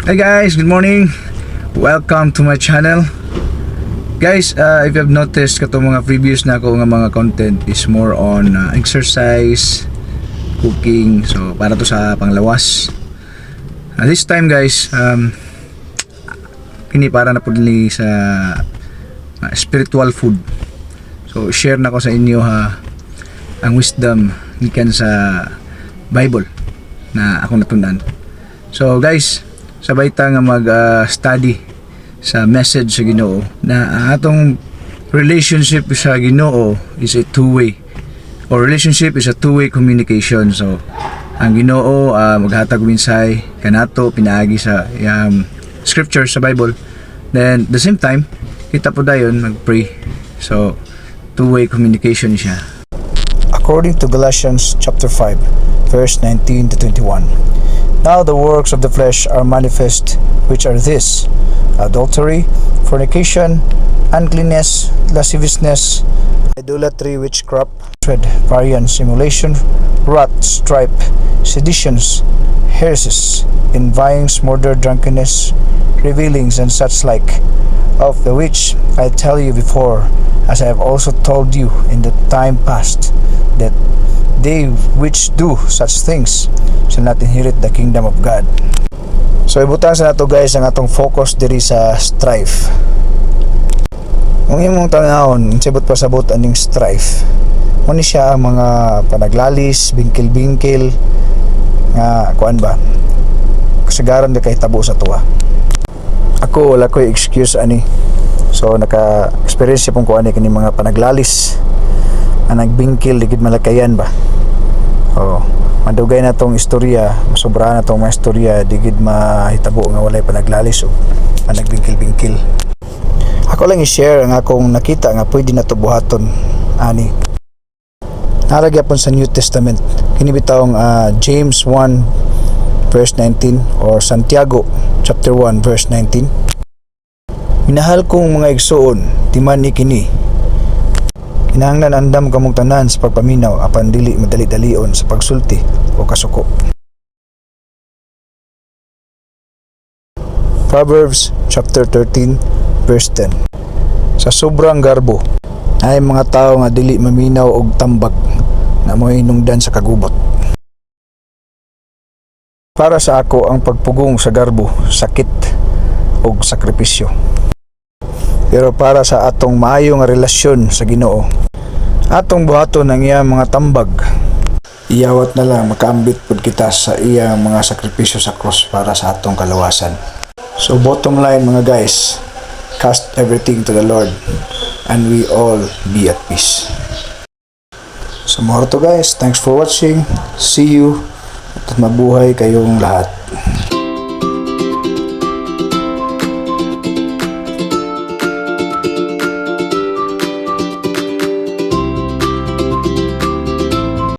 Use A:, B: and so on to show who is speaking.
A: Hi guys, good morning. Welcome to my channel. Guys, if you have noticed katong mga previous na ako nga mga content is more on exercise, cooking. So para to sa panglawas. This time guys, kini para na pud ni sa spiritual food. So share na ko sa inyo ang wisdom gikan sa Bible na akong natundan. So guys, sabay ta nga mag-study sa message sa Ginoo na atong relationship sa Ginoo is a two-way, or relationship is a two-way communication. So ang Ginoo maghatag minsay kanato pinaagi sa scripture sa Bible, then the same time kita po dayon mag-pray. So two-way communication siya.
B: According to Galatians chapter 5 verse 19 to 21, now the works of the flesh are manifest, which are this: adultery, fornication, uncleanness, lasciviousness, idolatry, witchcraft, variance, emulation, wrath, strife, seditions, heresies, envyings, murder, drunkenness, revelings, and such like, of the which I tell you before, as I have also told you in the time past, that they which do such things shall not inherit the kingdom of God. So ibutang sa nato guys ang atong focus diri sa strife. Kung imong tanawon, sibot pasabot aning strife, muna siya ang mga panaglalis, bingkil-bingkil nga kuan ba, kasagaran di kay tabo sa tuwa. Ako wala ko'y excuse ani. So naka-experience pong kuan ni kini mga panaglalis, ang nagbingkil digid malakayan ba. Madugay na tong istorya, masobra na tong mga istorya digid mahitabo nga walay panaglalis o nagbingkil-bingkil. Ako lang i-share ang akong nakita nga pwede na to buhaton ani. Nalagya pon sa New Testament kini bitawng James 1 verse 19 or Santiago chapter 1 verse 19. Minahal kong mga igsoon, timan ni kini, kinahanglan andam kamong tanan sa pagpaminaw apan dili madali-dalion sa pagsulti o kasuko. Proverbs chapter 13 verse 10. Sa sobrang garbo ay mga tao nga dili maminaw og tambag na mo'y hinungdan sa kagubot. Para sa ako ang pagpugong sa garbo sakit og sakripisyo. Pero para sa atong maayo nga relasyon sa Ginoo, atong buhaton ang iyang mga tambag, iyawat na lang makaambit pud kita sa iyang mga sakripisyo sa cross para sa atong kalawasan. So bottom line mga guys, cast everything to the Lord and we all be at peace. So more to guys, thanks for watching. See you at mabuhay kayong lahat.